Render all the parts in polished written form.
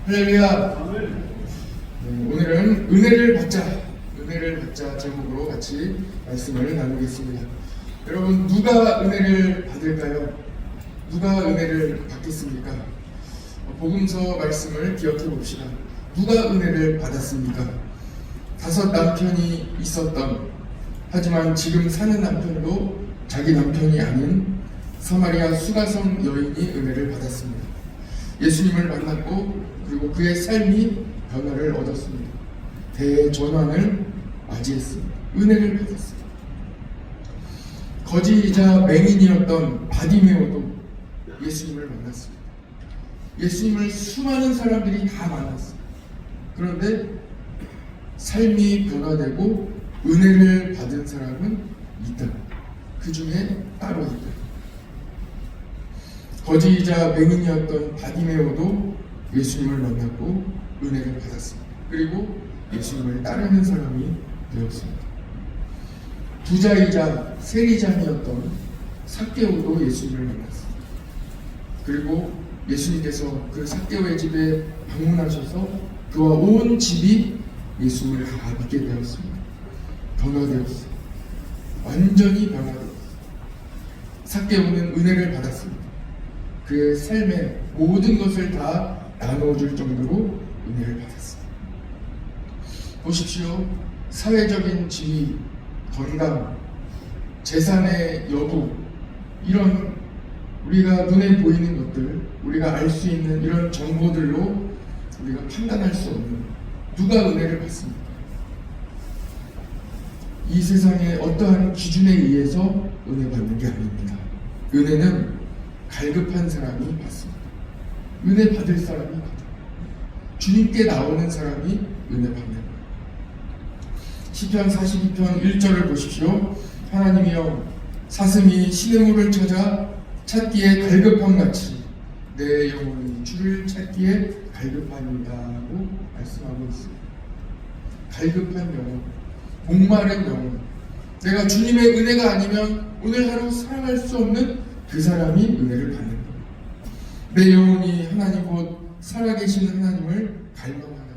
할렐루야. 오늘은 은혜를 받자 제목으로 같이 말씀을 나누겠습니다. 여러분, 누가 은혜를 받을까요? 누가 은혜를 받겠습니까? 복음서 말씀을 기억해 봅시다. 누가 은혜를 받았습니까? 5 남편이 있었던, 하지만 지금 사는 남편도 자기 남편이 아닌 사마리아 수가성 여인이 은혜를 받았습니다. 예수님을 만났고 그리고 그의 삶이 변화를 얻었습니다. 대전환을 맞이했습니다. 은혜를 받았습니다. 거지이자 맹인이었던 바디메오도 예수님을 만났습니다. 예수님을 수많은 사람들이 다 만났어요. 그런데 삶이 변화되고 은혜를 받은 사람은 있다. 그 중에 따로 있다. 거지이자 맹인이었던 바디메오도 예수님을 만났고 은혜를 받았습니다. 그리고 예수님을 따르는 사람이 되었습니다. 부자이자 세리장이었던 삭개오도 예수님을 만났습니다. 그리고 예수님께서 그 삭개오의 집에 방문하셔서 그와 온 집이 예수님을 다 믿게 되었습니다. 변화되었습니다. 완전히 변화되었습니다. 삭개오는 은혜를 받았습니다. 그의 삶의 모든 것을 다 나눠줄 정도로 은혜를 받았습니다. 보십시오. 사회적인 지위, 건강, 재산의 여부, 이런 우리가 눈에 보이는 것들, 우리가 알 수 있는 이런 정보들로 우리가 판단할 수 없는, 누가 은혜를 받습니까? 이 세상의 어떠한 기준에 의해서 은혜 받는 게 아닙니다. 은혜는 갈급한 사람이 받습니다. 은혜 받을 사람이 받아요. 주님께 나오는 사람이 은혜 받는 거예요. 시편 42편 1절을 보십시오. 하나님이여, 사슴이 시냇물을 찾아 찾기에 갈급함 같이 내 영혼이 주를 찾기에 갈급하니이다 하고 말씀하고 있습니다. 갈급한 영혼, 목마른 영혼, 내가 주님의 은혜가 아니면 오늘 하루 살아갈 수 없는 그 사람이 은혜를 받는 거예요. 내 영혼이 하나님 곧 살아계신 하나님을 갈망하는,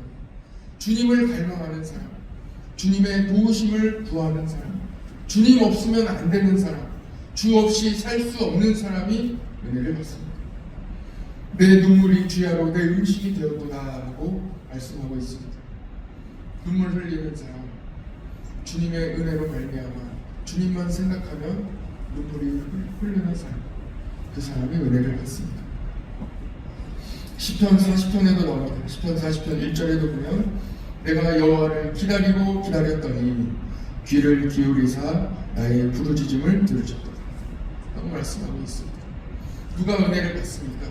주님을 갈망하는 사람, 주님의 도우심을 구하는 사람, 주님 없으면 안 되는 사람, 주 없이 살 수 없는 사람이 은혜를 받습니다. 내 눈물이 주야로 내 음식이 되었도다 하고 말씀하고 있습니다. 눈물 흘리는 사람, 주님의 은혜로 말미암아 주님만 생각하면 눈물이 흐르는 사람, 그 사람이 은혜를 받습니다. 시편 40편에도 나옵니다. 시편 40편 1절에도 보면 내가 여호와를 기다리고 기다렸더니 귀를 기울이사 나의 부르짖음을 들으셨도다 하고 말씀하고 있습니다. 누가 은혜를 받습니까?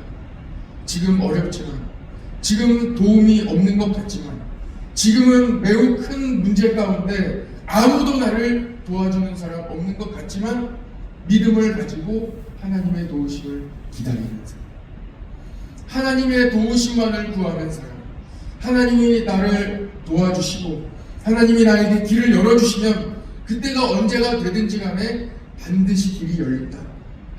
지금 어렵지만, 지금 도움이 없는 것 같지만, 지금은 매우 큰 문제 가운데 아무도 나를 도와주는 사람 없는 것 같지만 믿음을 가지고 하나님의 도우심을 기다리는 사람, 하나님의 도우심만을 구하는 사람, 하나님이 나를 도와주시고 하나님이 나에게 길을 열어주시면 그때가 언제가 되든지 간에 반드시 길이 열린다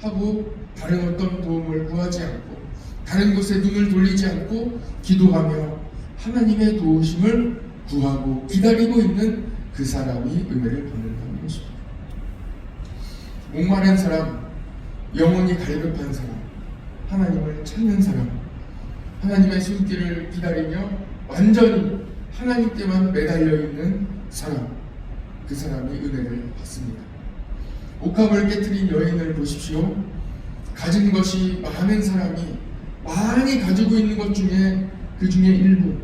하고 다른 어떤 도움을 구하지 않고 다른 곳에 눈을 돌리지 않고 기도하며 하나님의 도우심을 구하고 기다리고 있는 그 사람이 은혜를 받는다는 것입니다. 목마른 사람, 영혼이 갈급한 사람, 하나님을 찾는 사람, 하나님의 손길을 기다리며 완전히 하나님께만 매달려 있는 사람, 그 사람이 은혜를 받습니다. 옥합을 깨트린 여인을 보십시오. 가진 것이 많은 사람이 많이 가지고 있는 것 중에 그 중에 일부,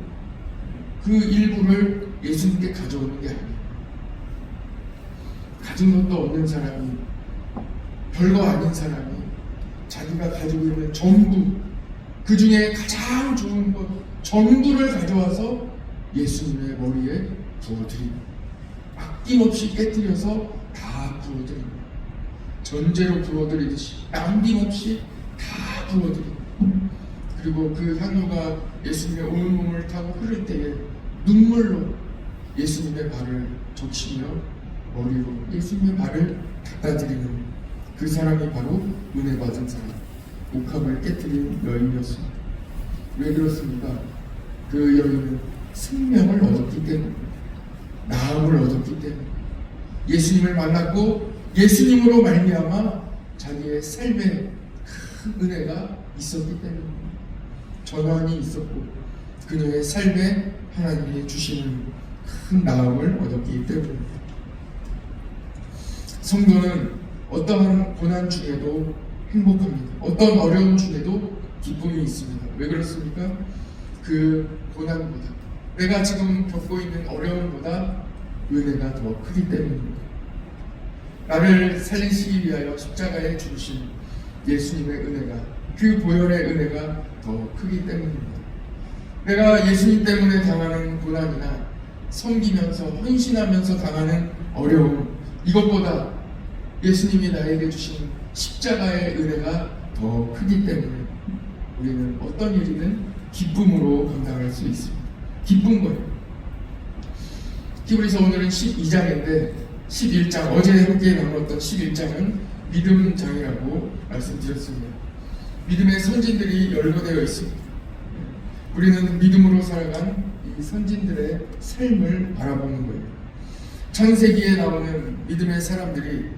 그 일부를 예수님께 가져오는 게 아니에요. 가진 것도 없는 사람이, 별거 아닌 사람이 자기가 가지고 있는 전부, 그 중에 가장 좋은 것 전부를 가져와서 예수님의 머리에 부어드립니다. 아낌없이 깨뜨려서 다 부어드립니다. 전제로 부어드리듯이 남김없이 다 부어드립니다. 그리고 그 향유가 예수님의 온 몸을 타고 흐를 때에 눈물로 예수님의 발을 적시며 머리로 예수님의 발을 닦아드리는 그 사람이 바로 은혜 받은 사람, 옥합을 깨뜨린 여인이었습니다. 왜 그렇습니까? 그 여인은 생명을 얻었기 때문에, 나음을 얻었기 때문에, 예수님을 만났고 예수님으로 말미암아 자기의 삶에 큰 은혜가 있었기 때문에, 전환이 있었고 그녀의 삶에 하나님이 주시는 큰 나음을 얻었기 때문입니다. 성도는 어떠한 고난 중에도 행복합니다. 어떤 어려움 중에도 기쁨이 있습니다. 왜 그렇습니까? 그 고난보다, 내가 지금 겪고 있는 어려움보다 은혜가 더 크기 때문입니다. 나를 살리시기 위하여 십자가에 죽으신 예수님의 은혜가, 그 보혈의 은혜가 더 크기 때문입니다. 내가 예수님 때문에 당하는 고난이나 섬기면서 헌신하면서 당하는 어려움, 이것보다 예수님이 나에게 주신 십자가의 은혜가 더 크기 때문에 우리는 어떤 일이든 기쁨으로 감당할 수 있습니다. 기쁜 거예요. 히브리서 오늘은 12장인데 11장, 어제 함께 나눴던 11장은 믿음장이라고 말씀드렸습니다. 믿음의 선진들이 열거되어 있습니다. 우리는 믿음으로 살아간 이 선진들의 삶을 바라보는 거예요. 창세기에 나오는 믿음의 사람들이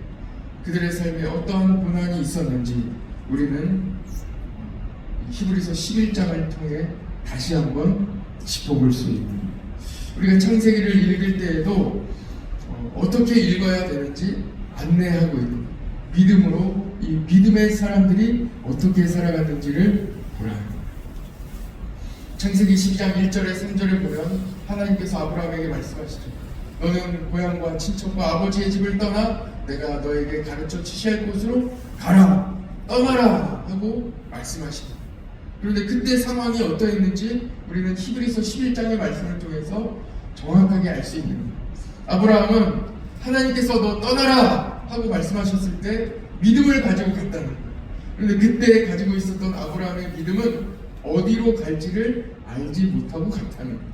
그들의 삶에 어떠한 고난이 있었는지 우리는 히브리서 11장을 통해 다시 한번 짚어볼 수 있는, 우리가 창세기를 읽을 때에도 어떻게 읽어야 되는지 안내하고 있는, 믿음으로 이 믿음의 사람들이 어떻게 살아갔는지를 보라는 거예요. 창세기 12장 1절에 3절을 보면 하나님께서 아브라함에게 말씀하시죠. 너는 고향과 친척과 아버지의 집을 떠나 내가 너에게 가르쳐 지시할 곳으로 가라, 떠나라 하고 말씀하십니다. 그런데 그때 상황이 어떠했는지 우리는 히브리서 11장의 말씀을 통해서 정확하게 알 수 있는 거예요. 아브라함은 하나님께서 너 떠나라 하고 말씀하셨을 때 믿음을 가지고 갔다는 거예요. 그런데 그때 가지고 있었던 아브라함의 믿음은 어디로 갈지를 알지 못하고 갔다는 거예요.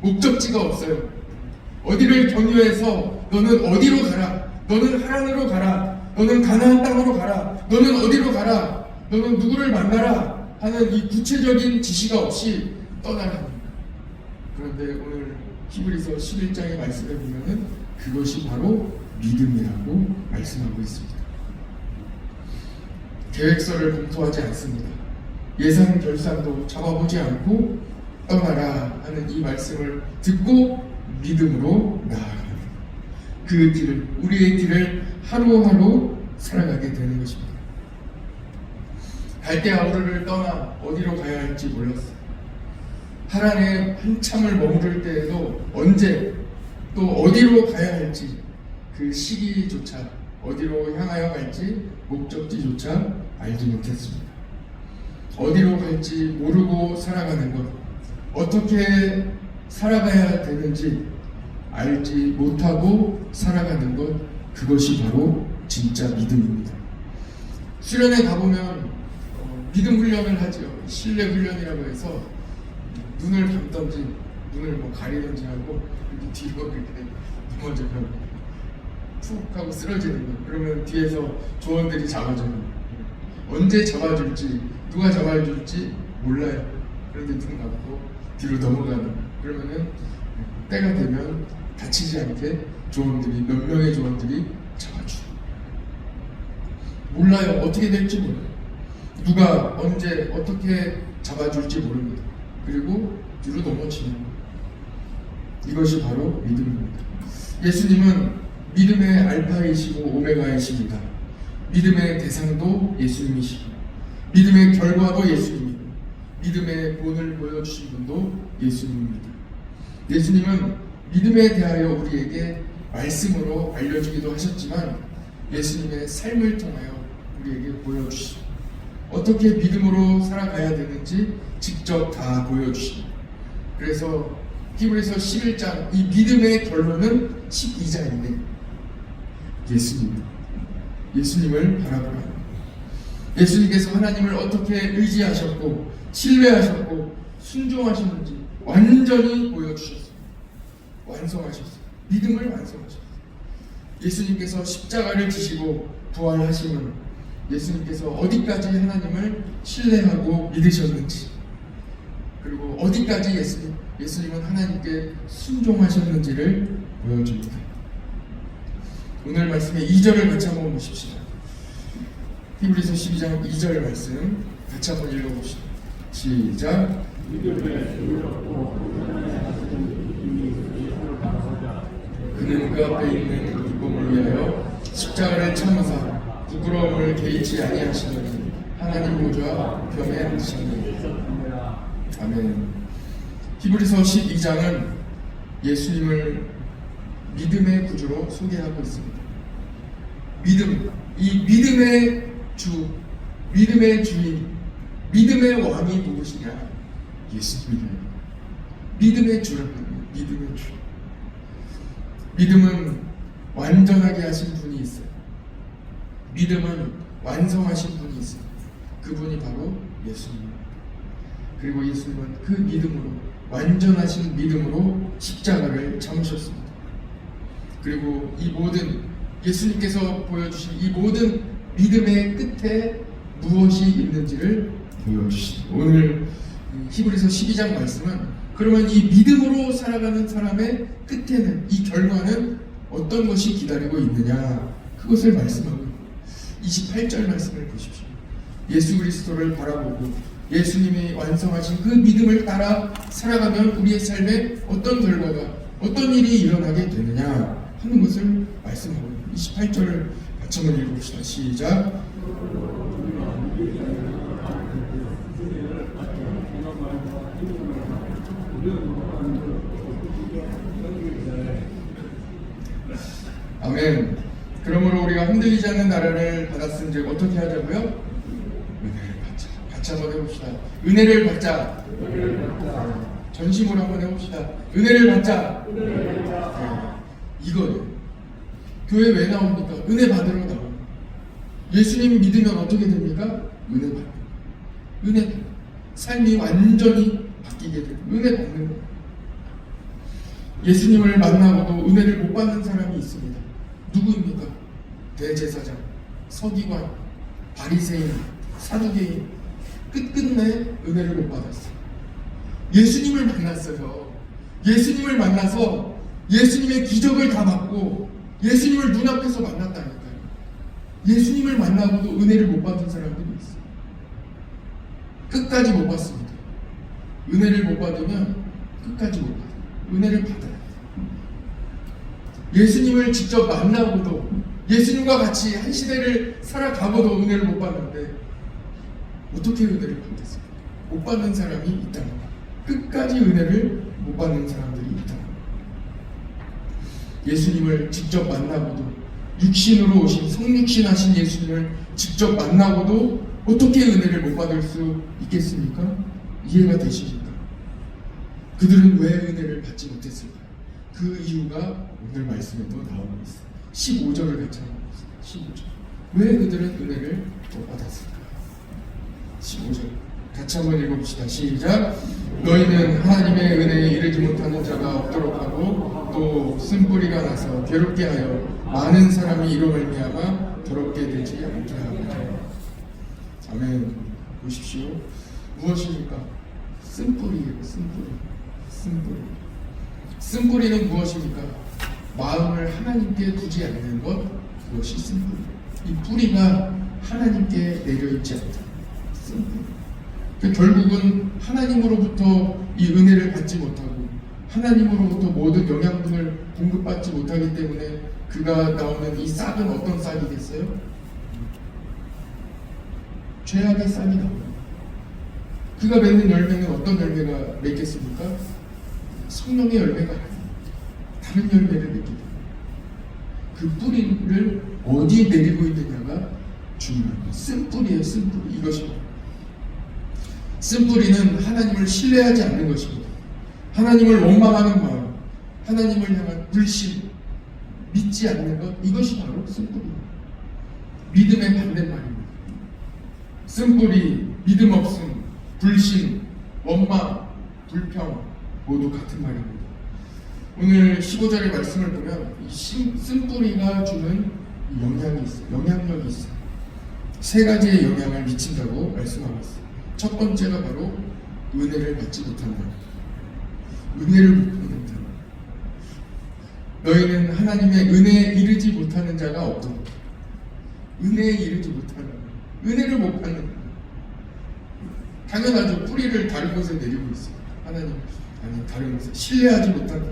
목적지가 없어요. 어디를 경유해서 너는 어디로 가라, 너는 하란으로 가라, 너는 가나안 땅으로 가라, 너는 어디로 가라, 너는 누구를 만나라 하는 이 구체적인 지시가 없이 떠나랍니다. 그런데 오늘 히브리서 11장의 말씀에 보면은 그것이 바로 믿음이라고 말씀하고 있습니다. 계획서를 검토하지 않습니다. 예상 결산도 잡아보지 않고 떠나라 하는 이 말씀을 듣고 믿음으로 나아갑니다. 그 길을, 우리의 길을 하루하루 살아가게 되는 것입니다. 갈대아우르를 떠나 어디로 가야 할지 몰랐어요. 하란에 한참을 머무를 때에도 언제 또 어디로 가야 할지, 그 시기조차, 어디로 향하여 갈지 목적지조차 알지 못했습니다. 어디로 갈지 모르고 살아가는 것, 어떻게 살아가야 되는지 알지 못하고 살아가는 것, 그것이 바로 진짜 믿음입니다. 수련회 가보면 믿음 훈련을 하죠. 신뢰 훈련이라고 해서 눈을 감던지 눈을 뭐 가리던지 하고 이렇게 뒤로 이렇게 넘어져서 푹 하고 쓰러지는 거. 그러면 뒤에서 조원들이 잡아줘요. 언제 잡아줄지, 누가 잡아줄지 몰라요. 그런데 눈 감고 뒤로 넘어가는 거. 그러면은 때가 되면 다치지 않게 조원들이, 몇 명의 조원들이 잡아줘요. 몰라요. 어떻게 될지 몰라요. 누가 언제 어떻게 잡아줄지 모릅니다. 그리고 뒤로 넘어지는 거예요. 이것이 바로 믿음입니다. 예수님은 믿음의 알파이시고 오메가이십니다. 믿음의 대상도 예수님이시고 믿음의 결과도 예수님이고 믿음의 본을 보여주신 분도 예수님입니다. 예수님은 믿음에 대하여 우리에게 말씀으로 알려주기도 하셨지만 예수님의 삶을 통하여 우리에게 보여주시고 어떻게 믿음으로 살아가야 되는지 직접 다 보여주십니다. 그래서 히브리서 11장, 이 믿음의 결론은 12장인데 예수님을 바라보라. 예수님께서 하나님을 어떻게 의지하셨고 신뢰하셨고 순종하셨는지 완전히 보여주셨습니다. 완성하셨어요. 믿음을 완성하셨어요. 예수님께서 십자가를 지시고 부활하심은 예수님께서 어디까지 하나님을 신뢰하고 믿으셨는지, 그리고 어디까지 예수님은 하나님께 순종하셨는지를 보여줍니다. 오늘 말씀의 2절을 같이 한번 보십시다. 히브리서 12장 2절 말씀 같이 한번 읽어봅시다. 시작. 그는 그 앞에 있는 기쁨을 위하여 십자가를 참으사 부끄러움을 개의치 아니하시더니 하나님 보좌 우편에 앉으셨느니라. 아멘. 히브리서 12장은 예수님을 믿음의 구주로 소개하고 있습니다. 믿음, 이 믿음의 주, 믿음의 주인, 믿음의 왕이 누구시냐? 예수님이래요. 믿음의 주라는 믿음의 주. 믿음은 완전하게 하신 분이 있어요. 믿음은 완성하신 분이 있어요. 그분이 바로 예수님입니다. 그리고 예수님은 그 믿음으로, 완전하신 믿음으로 십자가를 참으셨습니다. 그리고 이 모든 예수님께서 보여주신 이 모든 믿음의 끝에 무엇이 있는지를 보여주십니다. 오늘 히브리서 12장 말씀은 그러면 이 믿음으로 살아가는 사람의 끝에는, 이 결과는 어떤 것이 기다리고 있느냐, 그것을 말씀하고 있습니다. 28절 말씀을 보십시오. 예수 그리스도를 바라보고 예수님이 완성하신 그 믿음을 따라 살아가면 우리의 삶에 어떤 결과가, 어떤 일이 일어나게 되느냐 하는 것을 말씀하고 있습니다. 28절을 같이 한번 읽어봅시다. 시작. 아멘. 그러므로 우리가 흔들리지 않는 나라를 받았은즉 어떻게 하자고요? 은혜를 받자. 같이 한번 해봅시다. 은혜를 받자. 전심으로 한번 해봅시다. 은혜를 받자. 이거예요. 교회 왜 나옵니까? 은혜 받으러 나옵니다. 예수님 믿으면 어떻게 됩니까? 은혜 받는. 은혜. 삶이 완전히 바뀌게 됩니다. 은혜 받는 거예요. 예수님을 만나고도 은혜를 못 받는 사람이 있습니다. 누구입니까? 대제사장, 서기관, 바리새인, 사두개인, 끝끝내 은혜를 못 받았어요. 예수님을 만났어요. 예수님을 만나서 예수님의 기적을 다 받고 예수님을 눈앞에서 만났다니까요. 예수님을 만나고도 은혜를 못 받은 사람들이 있어요. 끝까지 못 받습니다. 은혜를 못 받으면 끝까지 못 받아요. 은혜를 받아야 돼요. 예수님을 직접 만나고도, 예수님과 같이 한 시대를 살아가고도 은혜를 못 받는데 어떻게 은혜를 받겠습니까? 못 받는 사람이 있다는 거예요. 끝까지 은혜를 못 받는 사람들이 있다는 거예요. 예수님을 직접 만나고도, 육신으로 오신 성육신 하신 예수님을 직접 만나고도 어떻게 은혜를 못 받을 수 있겠습니까? 이해가 되십니까? 그들은 왜 은혜를 받지 못했을까요? 그 이유가 오늘 말씀에도 나오고 있어요. 15절을 같이 한번 보세요. 15절. 왜 그들은 은혜를 못 받았을까? 15절 같이 한번 읽어봅시다. 시작. 너희는 하나님의 은혜에 이르지 못하는 자가 없도록 하고 또 쓴뿌리가 나서 괴롭게 하여 많은 사람이 이로 말미암아 더럽게 되지 않게 하고. 아멘. 보십시오. 무엇입니까? 쓴뿌리예요. 쓴뿌리. 쓴뿌리는 무엇입니까? 마음을 하나님께 두지 않는 것, 그것이 쓴뿌리. 이 뿌리가 하나님께 내려있지 않다. 쓴뿌리. 결국은 하나님으로부터 이 은혜를 받지 못하고 하나님으로부터 모든 영양분을 공급받지 못하기 때문에 그가 나오는 이 싹은 어떤 싹이겠어요? 죄악의 싹이 나옵니다. 그가 맺는 열매는 어떤 열매가 맺겠습니까? 성령의 열매가 아니에요. 다른 열매를 맺게 됩니다. 그 뿌리를 어디에 내리고 있느냐가 중요합니다. 쓴뿌리예요. 쓴뿌리. 이것입니다. 쓴뿌리는 하나님을 신뢰하지 않는 것입니다. 하나님을 원망하는 마음, 하나님을 향한 불신, 믿지 않는 것, 이것이 바로 쓴뿌리입니다. 믿음의 반대말입니다. 쓴뿌리, 믿음 없음, 불신, 원망, 불평 모두 같은 말입니다. 오늘 15절의 말씀을 보면 이 쓴뿌리가 주는 영향이 있어요. 영향력이 있어요. 세 가지의 영향을 미친다고 말씀하고 있어요. 첫 번째가 바로 은혜를 받지 못한다. 은혜를 못 받는다. 너희는 하나님의 은혜에 이르지 못하는 자가 없다. 은혜에 이르지 못하는, 은혜를 못 받는. 당연하죠. 뿌리를 다른 곳에 내리고 있어요. 하나님, 아니 다른 곳에 신뢰하지 못한다.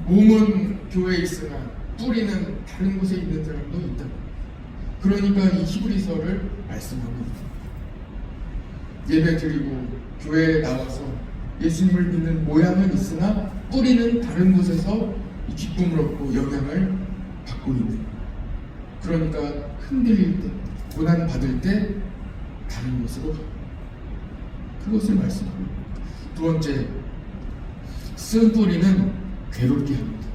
몸은 교회에 있으나 뿌리는 다른 곳에 있는 사람도 있다. 그러니까 이 히브리서를 말씀하고 있다. 예배 드리고 교회에 나와서 예수님을 믿는 모양은 있으나 뿌리는 다른 곳에서 이 기쁨을 얻고 영향을 받고 있는. 그러니까 흔들릴 때, 고난 받을 때 다른 곳으로 가. 그것을 말씀하고 있다. 두 번째, 쓴 뿌리는 괴롭게 합니다.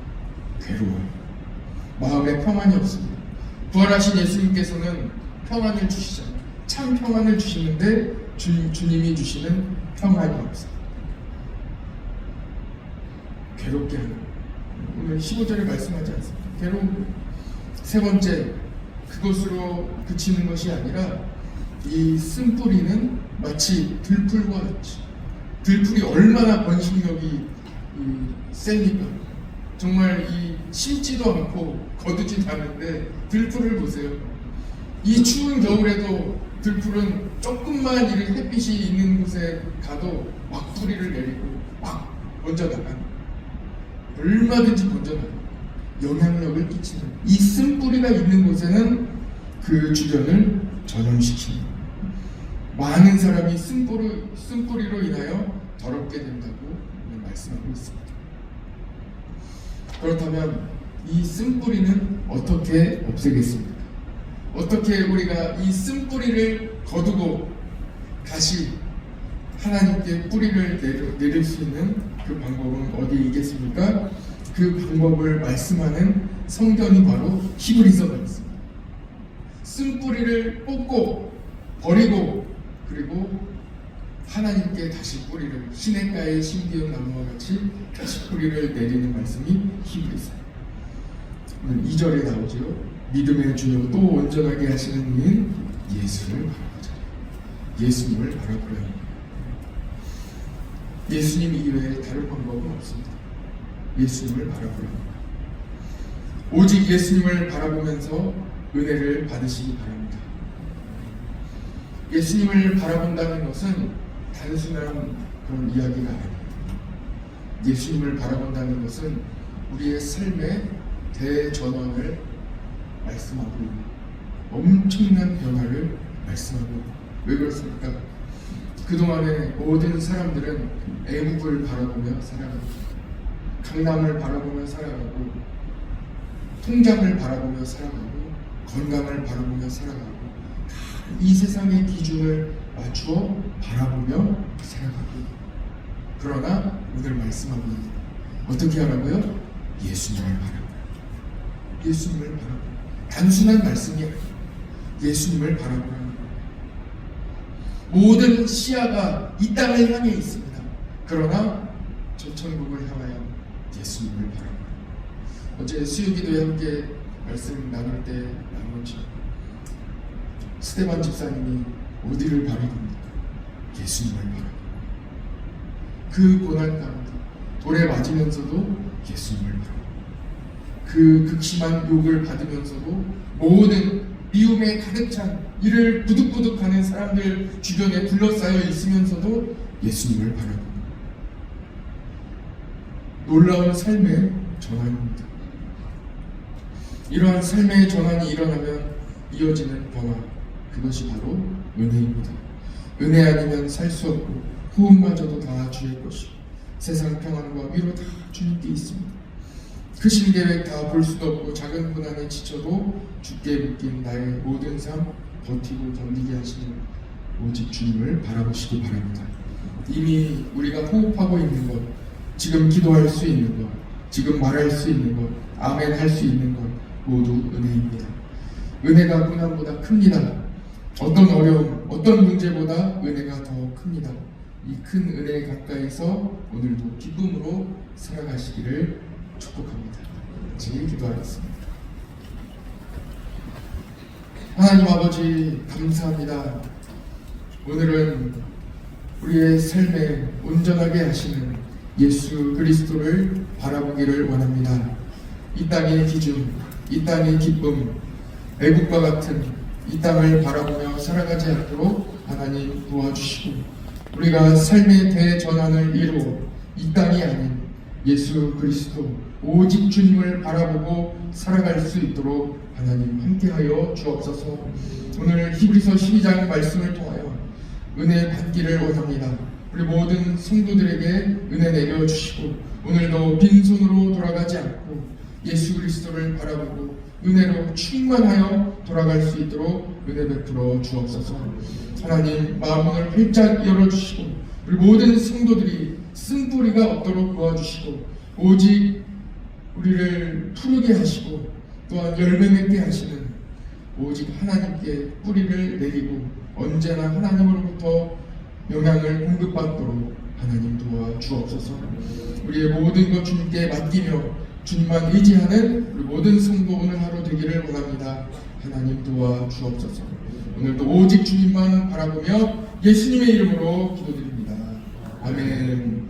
괴로워요. 마음에 평안이 없습니다. 부활하신 예수님께서는 평안을 주시잖아요. 참 평안을 주시는데 주님이 주시는 평안이 없어요. 괴롭게 하는. 오늘 15절에 말씀하지 않습니다. 괴로운. 세 번째, 그것으로 그치는 것이 아니라 이 쓴뿌리는 마치 들풀과 같이, 들풀이 얼마나 번식력이 셉니까? 정말 이 심지도 않고 거두지도 않는데 들풀을 보세요. 이 추운 겨울에도 들풀은 조금만 이렇게 햇빛이 있는 곳에 가도 막 뿌리를 내리고 막 번져나가는, 얼마든지 번져나가는 영향력을 끼치는, 이 쓴뿌리가 있는 곳에는 그 주변을 전염시키는, 많은 사람이 쓴뿌리로 인하여 더럽게 된다고 말씀하고 있습니다. 그렇다면 이 쓴뿌리는 어떻게 없애겠습니까? 어떻게 우리가 이 쓴뿌리를 거두고 다시 하나님께 뿌리를 내릴 수 있는 그 방법은 어디에 있겠습니까? 그 방법을 말씀하는 성경이 바로 히브리서가 있습니다. 쓴뿌리를 뽑고 버리고 그리고 하나님께 다시 뿌리를, 시냇가에 심기운 나무와 같이 다시 뿌리를 내리는 말씀이 히브리서. 2절에 나오죠. 믿음의 주요 또 온전하게 하시는 이인 예수를 바라보자. 예수님을 바라보려 합니다. 예수님 이외에 다른 방법은 없습니다. 예수님을 바라보려 합니다. 오직 예수님을 바라보면서 은혜를 받으시기 바랍니다. 예수님을 바라본다는 것은 단순한 그런 이야기가 아닙니다. 예수님을 바라본다는 것은 우리의 삶의 대전환을 말씀하고 있는, 엄청난 변화를 말씀하고 있는. 왜 그렇습니까? 그동안에 모든 사람들은 애국을 바라보며 살아가고, 강남을 바라보며 살아가고, 통장을 바라보며 살아가고, 건강을 바라보며 살아가고, 이 세상의 기준을 맞추어 바라보며 살아가고. 그러나 오늘 말씀하고 있는, 어떻게 하라고요? 예수님을 바라보라. 예수님을 바라보라. 단순한 말씀이 아니라 예수님을 바라보라. 모든 시야가 이 땅을 향해 있습니다. 그러나 저 천국을 향하여 예수님을 바라보라. 어제 수요기도에 함께 말씀 나눌 때 나누었죠. 스테반 집사님이 어디를 바라봅니까? 예수님을 바라봅니다. 그 고난 가운데 돌에 맞으면서도 예수님을 바라봅니다. 그 극심한 욕을 받으면서도 모든 미움에 가득 찬 이를 부득부득하는 사람들 주변에 둘러싸여 있으면서도 예수님을 바라봅니다. 놀라운 삶의 전환입니다. 이러한 삶의 전환이 일어나면 이어지는 변화, 그것이 바로 은혜입니다. 은혜 아니면 살 수 없고 호흡마저도 다 주의 것이고 세상 평안과 위로 다 주님께 있습니다. 크신 계획 다 볼 수도 없고 작은 고난에 지쳐도 주께 묶인 나의 모든 삶 버티고 견디게 하시는 오직 주님을 바라보시기 바랍니다. 이미 우리가 호흡하고 있는 것, 지금 기도할 수 있는 것, 지금 말할 수 있는 것, 아멘 할 수 있는 것 모두 은혜입니다. 은혜가 고난보다 큽니다. 어떤 어려움, 어떤 문제보다 은혜가 더 큽니다. 이 큰 은혜 가까이서 오늘도 기쁨으로 살아가시기를 축복합니다. 같이 기도하겠습니다. 하나님 아버지 감사합니다. 오늘은 우리의 삶에 온전하게 하시는 예수 그리스도를 바라보기를 원합니다. 이 땅의 기준, 이 땅의 기쁨, 애국과 같은 이 땅을 바라보며 살아가지 않도록 하나님 도와주시고, 우리가 삶의 대전환을 이루어 이 땅이 아닌 예수 그리스도 오직 주님을 바라보고 살아갈 수 있도록 하나님 함께하여 주옵소서. 오늘 히브리서 12장 말씀을 통하여 은혜 받기를 원합니다. 우리 모든 성도들에게 은혜 내려주시고, 오늘도 빈손으로 돌아가지 않고 예수 그리스도를 바라보고 은혜로 충만하여 돌아갈 수 있도록 은혜 베풀어 주옵소서. 하나님 마음문을 활짝 열어주시고, 우리 모든 성도들이 쓴뿌리가 없도록 도와주시고, 오직 우리를 푸르게 하시고 또한 열매 맺게 하시는 오직 하나님께 뿌리를 내리고 언제나 하나님으로부터 영향을 공급받도록 하나님 도와 주옵소서. 우리의 모든 것 주님께 맡기며 주님만 의지하는 우리 모든 성도 오늘 하루 되기를 원합니다. 하나님 도와 주옵소서. 오늘도 오직 주님만 바라보며 예수님의 이름으로 기도드립니다. 아멘.